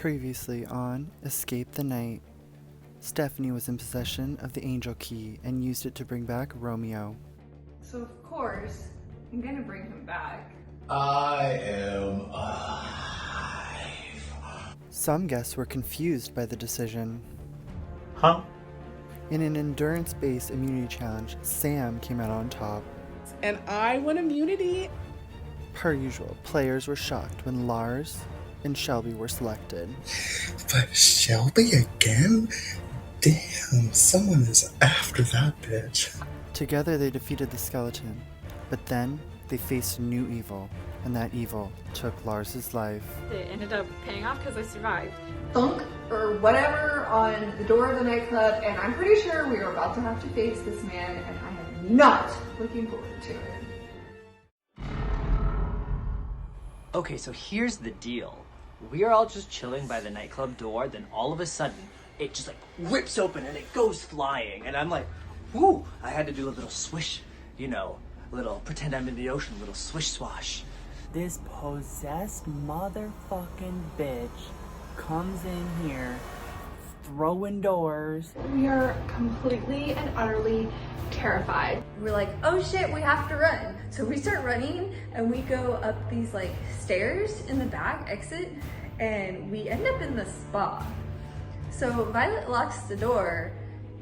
Previously on Escape the Night, Stephanie was in possession of the angel key and used it to bring back Romeo. So of course, I'm gonna bring him back. I am alive. Some guests were confused by the decision. Huh? In an endurance-based immunity challenge, Sam came out on top. And I won immunity. Per usual, players were shocked when Lars and Shelby were selected. But Shelby again? Damn, someone is after that bitch. Together they defeated the skeleton, but then they faced a new evil, and that evil took Lars's life. It ended up paying off because I survived. Thunk or whatever on the door of the nightclub, and I'm pretty sure we are about to have to face this man, and I am not looking forward to it. Okay, so here's the deal. We are all just chilling by the nightclub door, then all of a sudden, it just like rips open and it goes flying. And I'm like, whoo! I had to do a little swish, you know, little pretend I'm in the ocean, little swish swash. This possessed motherfucking bitch comes in here, throwing doors. We are completely and utterly terrified. We're like, oh shit, we have to run. So we start running and we go up these like stairs in the back exit and we end up in the spa. So Violet locks the door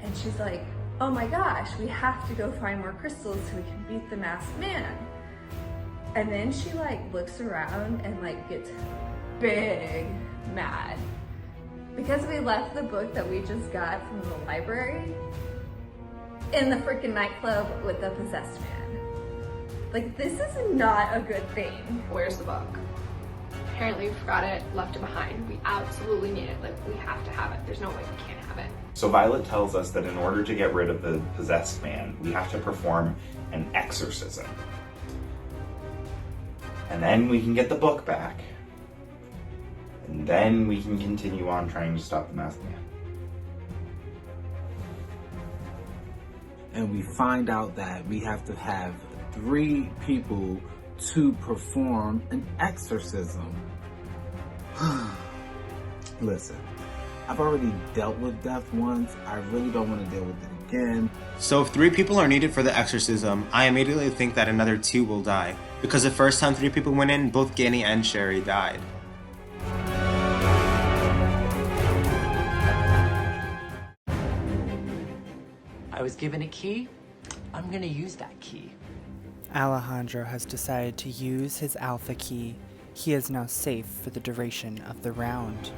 and she's like, oh my gosh, we have to go find more crystals so we can beat the masked man. And then she like looks around and like gets big mad because we left the book that we just got from the library in the freaking nightclub with the possessed man. Like, this is not a good thing. Where's the book? Apparently we forgot it, left it behind. We absolutely need it. Like, we have to have it. There's no way we can't have it. So Violet tells us that in order to get rid of the possessed man, we have to perform an exorcism. And then we can get the book back. And then we can continue on trying to stop the masked man. And we find out that we have to have 3 people to perform an exorcism. Listen, I've already dealt with death once. I really don't want to deal with it again. So if 3 people are needed for the exorcism, I immediately think that another 2 will die. Because the first time 3 people went in, both Ganny and Sherry died. I was given a key. I'm gonna use that key. Alejandro has decided to use his alpha key. He is now safe for the duration of the round.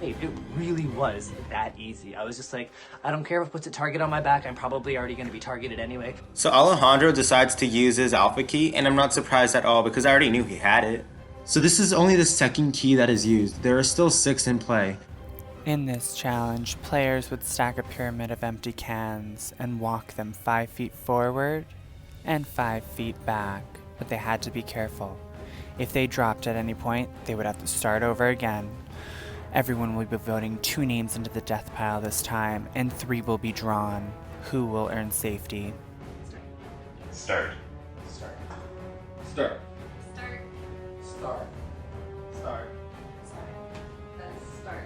Hey, it really was that easy. I was just like, I don't care if it puts a target on my back, I'm probably already gonna be targeted anyway. So Alejandro decides to use his alpha key, and I'm not surprised at all because I already knew he had it. So this is only the second key that is used. There are still 6 in play. In this challenge, players would stack a pyramid of empty cans and walk them 5 feet forward and 5 feet back, but they had to be careful. If they dropped at any point, they would have to start over again. Everyone will be voting 2 names into the death pile this time, and 3 will be drawn. Who will earn safety? Start. Start. Start. Start. Start. Start. Let's start.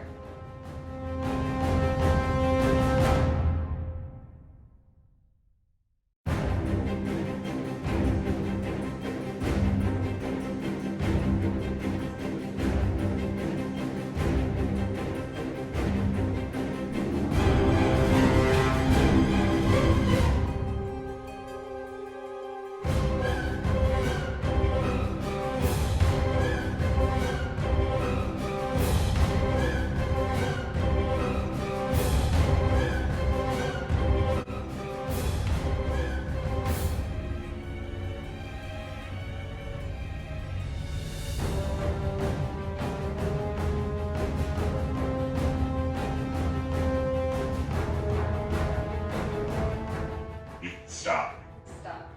Stop. Stop.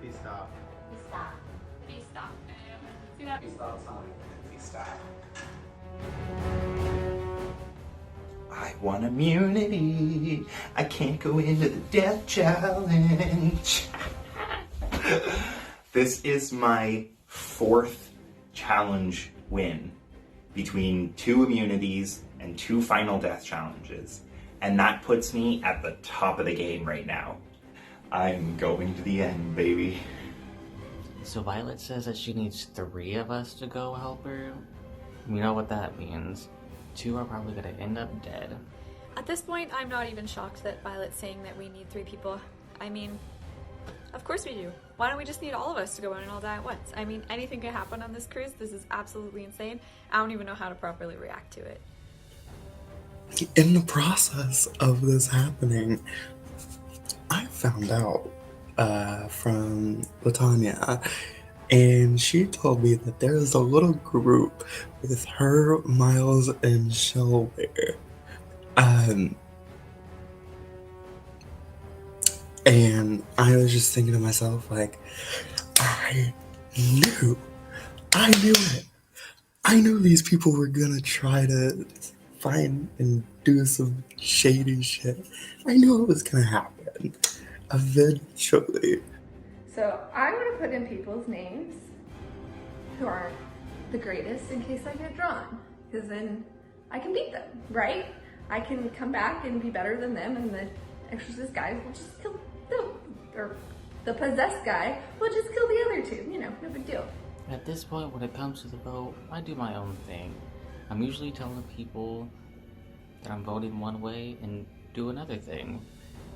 Please stop. Stop. Please stop. See that? Please stop. Please stop. I want immunity. I can't go into the death challenge. This is my 4th challenge win. between 2 immunities and 2 final death challenges. And that puts me at the top of the game right now. I'm going to the end, baby. So Violet says that she needs 3 of us to go help her. You know what that means. 2 are probably gonna end up dead. At this point, I'm not even shocked that Violet's saying that we need 3 people. I mean, of course we do. Why don't we just need all of us to go in and all die at once? I mean, anything could happen on this cruise. This is absolutely insane. I don't even know how to properly react to it. In the process of this happening, I found out from Latanya, and she told me that there is a little group with her, Miles, and Shelby. And I was just thinking to myself, like, I knew it. I knew these people were gonna try to find and do some shady shit. I knew it was gonna happen eventually. So I'm gonna put in people's names who aren't the greatest in case I get drawn, because then I can beat them, right? I can come back and be better than them, and the exorcist guys will just kill them, or the possessed guy will just kill the other 2. You know, no big deal. At this point, when it comes to the vote, I do my own thing. I'm usually telling people that I'm voting one way and do another thing.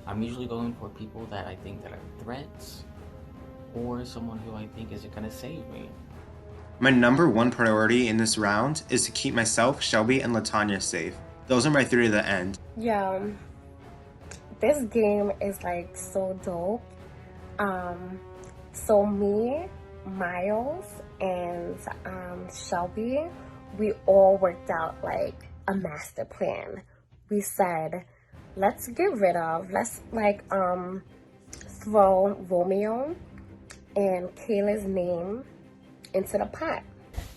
I'm usually going for people that I think that are threats, or someone who I think is gonna save me. My number 1 priority in this round is to keep myself, Shelby, and Latanya safe. Those are my 3 to the end. Yeah, this game is like so dope. So me, Miles, and Shelby, we all worked out like a master plan. We said, let's throw Romeo and Kayla's name into the pot.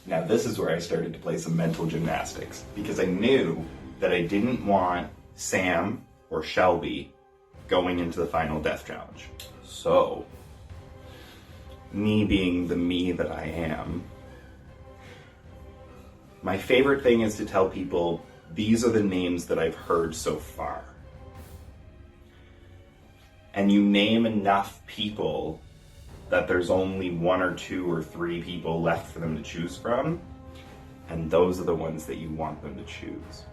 Now this is where I started to play some mental gymnastics, because I knew that I didn't want Sam or Shelby going into the final death challenge. So, me being the me that I am, my favorite thing is to tell people, these are the names that I've heard so far. And you name enough people that there's only 1 or 2 or 3 people left for them to choose from, and those are the ones that you want them to choose.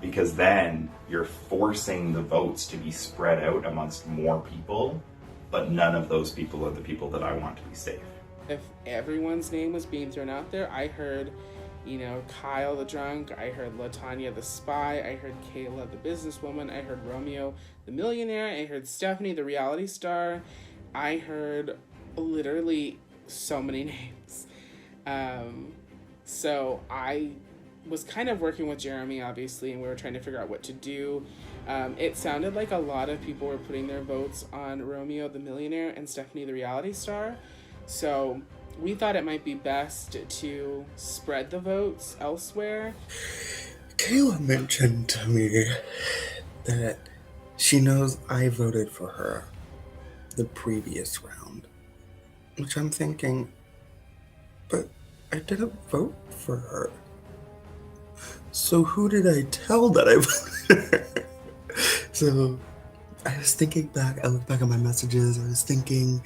Because then you're forcing the votes to be spread out amongst more people, but none of those people are the people that I want to be safe. If everyone's name was being thrown out there, I heard, you know, Kyle the drunk, I heard Latanya the spy, I heard Kayla the businesswoman, I heard Romeo the millionaire, I heard Stephanie the reality star, I heard literally so many names. So I was kind of working with Jeremy, obviously, and we were trying to figure out what to do. It sounded like a lot of people were putting their votes on Romeo the millionaire and Stephanie the reality star. So we thought it might be best to spread the votes elsewhere. Kayla mentioned to me that she knows I voted for her the previous round, which I'm thinking, but I didn't vote for her. So who did I tell that I voted for her? So I was thinking back, I looked back at my messages, I was thinking,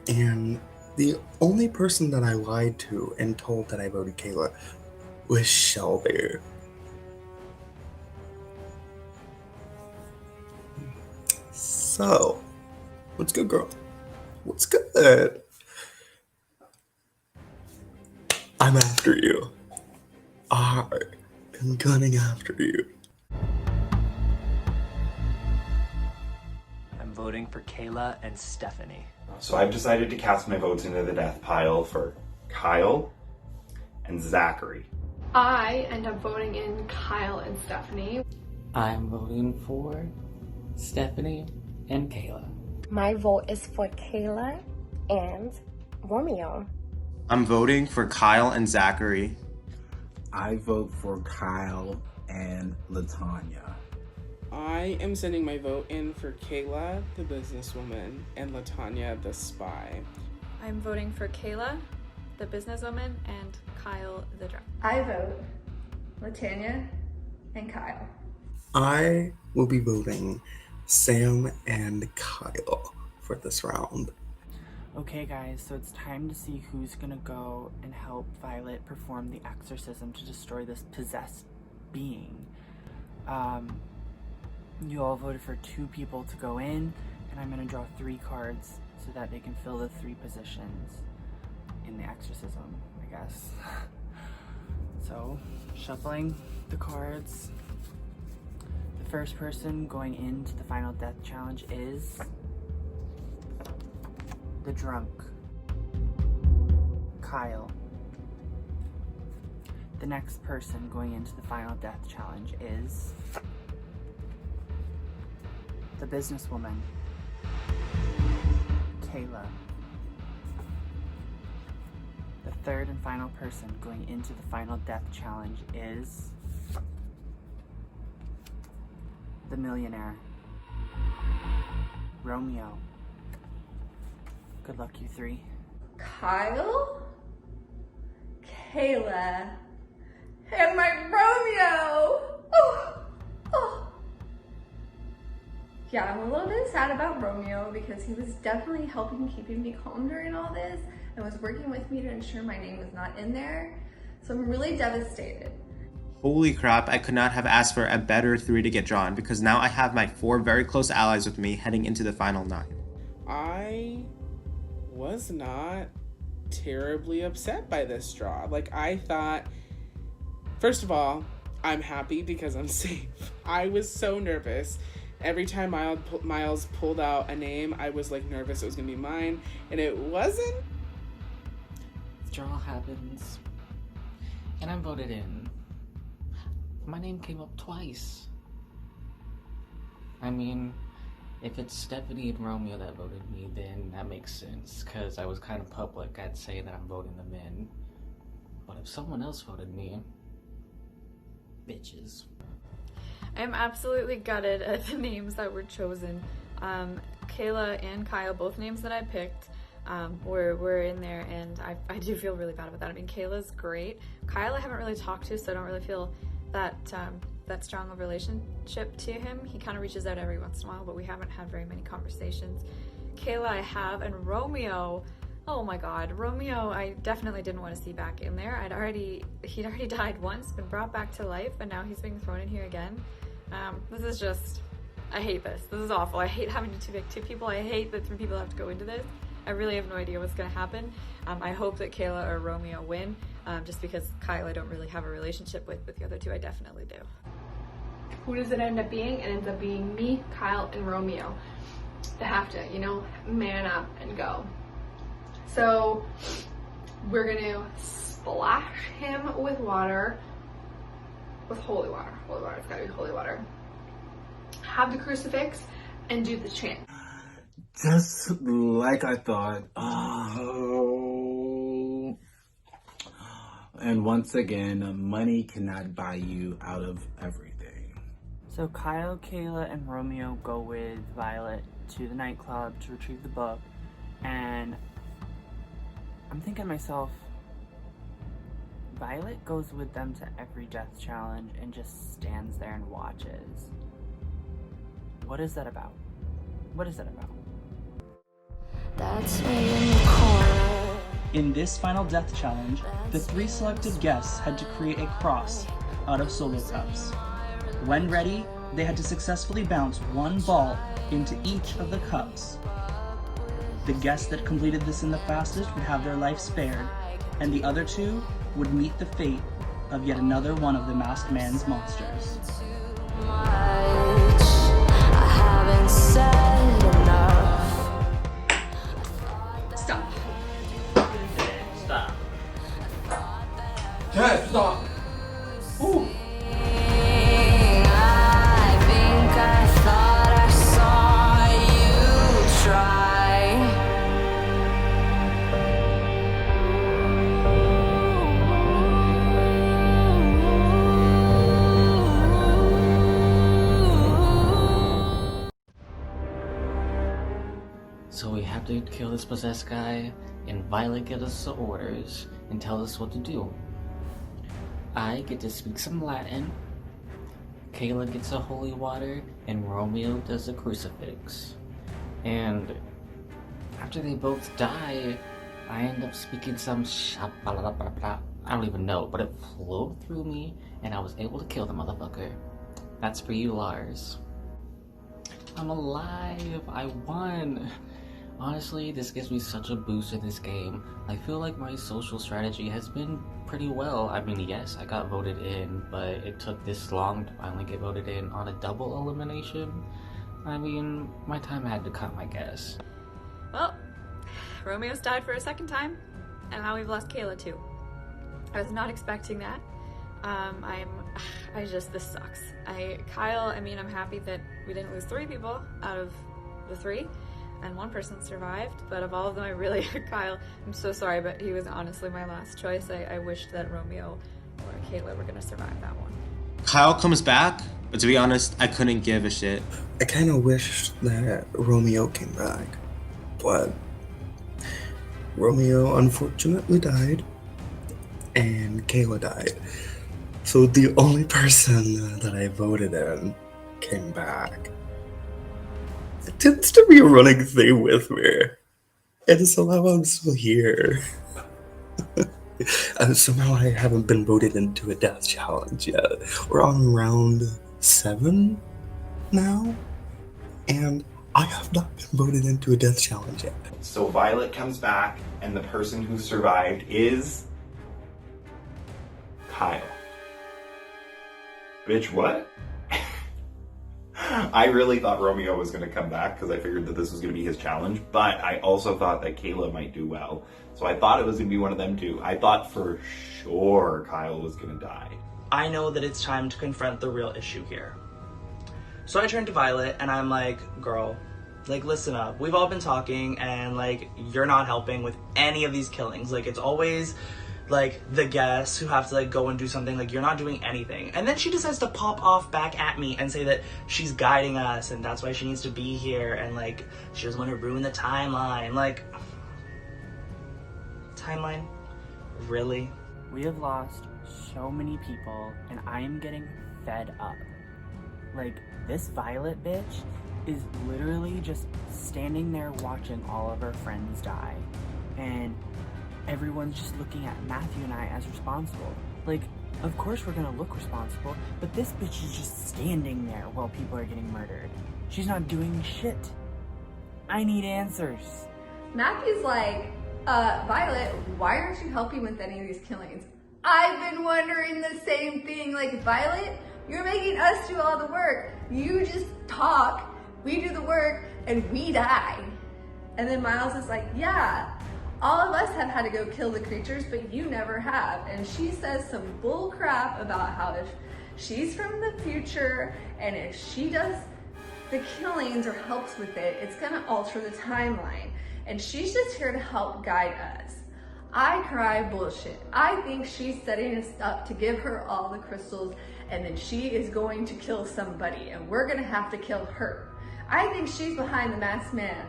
and the only person that I lied to and told that I voted Kayla was Shelby. So, what's good, girl? What's good? I'm after you. I am gunning after you. I'm voting for Kayla and Stephanie. So I've decided to cast my votes into the death pile for Kyle and Zachary. I end up voting in Kyle and Stephanie. I'm voting for Stephanie and Kayla. My vote is for Kayla and Romeo. I'm voting for Kyle and Zachary. I vote for Kyle and Latanya. I am sending my vote in for Kayla, the businesswoman, and Latanya, the spy. I'm voting for Kayla, the businesswoman, and Kyle, the drunk. I vote Latanya, and Kyle. I will be voting Sam and Kyle for this round. Okay guys, so it's time to see who's gonna go and help Violet perform the exorcism to destroy this possessed being. You all voted for 2 people to go in, and I'm gonna draw 3 cards so that they can fill the 3 positions in the exorcism, I guess. So, shuffling the cards. The first person going into the final death challenge is the drunk, Kyle. The next person going into the final death challenge is the businesswoman, Kayla. The third and final person going into the final death challenge is the millionaire, Romeo. Good luck, you 3. Kyle, Kayla, and my Romeo! Oh. Yeah, I'm a little bit sad about Romeo because he was definitely keeping me calm during all this and was working with me to ensure my name was not in there. So I'm really devastated. Holy crap, I could not have asked for a better 3 to get drawn because now I have my 4 very close allies with me heading into the final 9. I was not terribly upset by this draw. Like, I thought, first of all, I'm happy because I'm safe. I was so nervous. Every time Miles pulled out a name, I was like nervous it was gonna be mine, and it wasn't. The draw happens, and I'm voted in. My name came up twice. I mean, if it's Stephanie and Romeo that voted me, then that makes sense, because I was kind of public. I'd say that I'm voting them in. But if someone else voted me, bitches. I'm absolutely gutted at the names that were chosen. Kayla and Kyle, both names that I picked, were in there, and I do feel really bad about that. I mean, Kayla's great. Kyle I haven't really talked to, so I don't really feel that strong of a relationship to him. He kind of reaches out every once in a while, but we haven't had very many conversations. Kayla I have, and Romeo, oh my god, Romeo I definitely didn't want to see back in there. He'd already died once, been brought back to life, and now he's being thrown in here again. This is just, I hate this. This is awful. I hate having to pick 2 people. I hate that 3 people have to go into this. I really have no idea what's going to happen. I hope that Kayla or Romeo win, just because Kyle I don't really have a relationship with, but the other 2 I definitely do. Who does it end up being? It ends up being me, Kyle, and Romeo. They have to, man up and go. So we're gonna splash him with water, with holy water. Holy water, it's gotta be holy water. Have the crucifix and do the chant. Just like I thought. Oh. And once again, money cannot buy you out of everything. So Kyle, Kayla, and Romeo go with Violet to the nightclub to retrieve the book, and I'm thinking to myself, Violet goes with them to every death challenge and just stands there and watches. What is that about? What is that about? That's me in the corner. In this final death challenge, the 3 selected guests had to create a cross out of solo cups. When ready, they had to successfully bounce 1 ball into each of the cups. The guests that completed this in the fastest would have their life spared, and the other 2 would meet the fate of yet another one of the masked man's monsters. I haven't said enough. Stop. Stop. Yes, stop. Ooh. I think I thought I saw you try. So we have to kill this possessed guy, and Violet get us the orders and tell us what to do. I get to speak some Latin, Kayla gets a holy water, and Romeo does a crucifix. And after they both die, I end up speaking some I don't even know, but it flowed through me, and I was able to kill the motherfucker. That's for you, Lars. I'm alive! I won! Honestly, this gives me such a boost in this game. I feel like my social strategy has been pretty well. I mean, yes, I got voted in, but it took this long to finally get voted in on a double elimination. I mean, my time had to come, I guess. Well, Romeo's died for a second time, and now we've lost Kayla too. I was not expecting that. This sucks. Kyle, I mean, I'm happy that we didn't lose 3 people out of the 3, and 1 person survived, but of all of them, Kyle, I'm so sorry, but he was honestly my last choice. I wished that Romeo or Kayla were gonna survive that one. Kyle comes back, but to be honest, I couldn't give a shit. I kind of wished that Romeo came back, but Romeo unfortunately died, and Kayla died. So the only person that I voted in came back. It tends to be a running thing with me, and somehow I'm still here. And somehow I haven't been voted into a death challenge yet. We're on round 7 now, and I have not been voted into a death challenge yet. So Violet comes back, and the person who survived is Kyle. Bitch, what? I really thought Romeo was going to come back because I figured that this was going to be his challenge, but I also thought that Kayla might do well. So I thought it was going to be one of them too. I thought for sure Kyle was going to die. I know that it's time to confront the real issue here. So I turn to Violet and I'm like, girl, like, listen up. We've all been talking and like, you're not helping with any of these killings. Like, it's always like the guests who have to like go and do something. Like, you're not doing anything. And then she decides to pop off back at me and say that she's guiding us and that's why she needs to be here and like she doesn't want to ruin the timeline. Like, timeline? Really? We have lost so many people and I am getting fed up. Like, this Violet bitch is literally just standing there watching all of her friends die, and everyone's just looking at Matthew and I as responsible. Like, of course we're gonna look responsible, but this bitch is just standing there while people are getting murdered. She's not doing shit. I need answers. Matthew's like, Violet, why aren't you helping with any of these killings? I've been wondering the same thing. Like, Violet, you're making us do all the work. You just talk, we do the work, and we die. And then Miles is like, yeah, all of us have had to go kill the creatures, but you never have. And she says some bull crap about how if she's from the future and if she does the killings or helps with it, it's gonna alter the timeline. And she's just here to help guide us. I cry bullshit. I think she's setting us up to give her all the crystals and then she is going to kill somebody and we're gonna have to kill her. I think she's behind the masked man.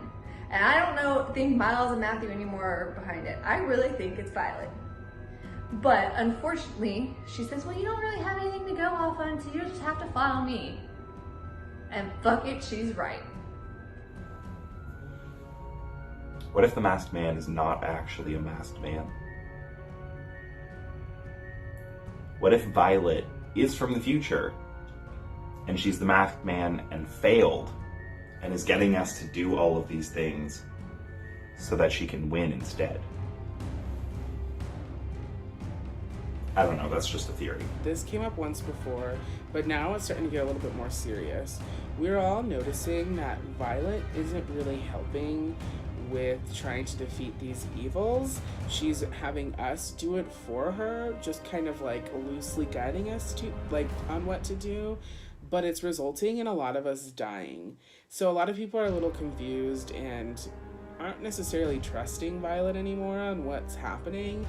And I don't think Miles and Matthew anymore are behind it. I really think it's Violet. But unfortunately, she says, well, you don't really have anything to go off on, so you just have to follow me. And fuck it, she's right. What if the masked man is not actually a masked man? What if Violet is from the future and she's the masked man and failed and is getting us to do all of these things so that she can win instead? I don't know, that's just a theory. This came up once before, but now it's starting to get a little bit more serious. We're all noticing that Violet isn't really helping with trying to defeat these evils. She's having us do it for her, just kind of like loosely guiding us to like on what to do, but it's resulting in a lot of us dying. So a lot of people are a little confused and aren't necessarily trusting Violet anymore on what's happening.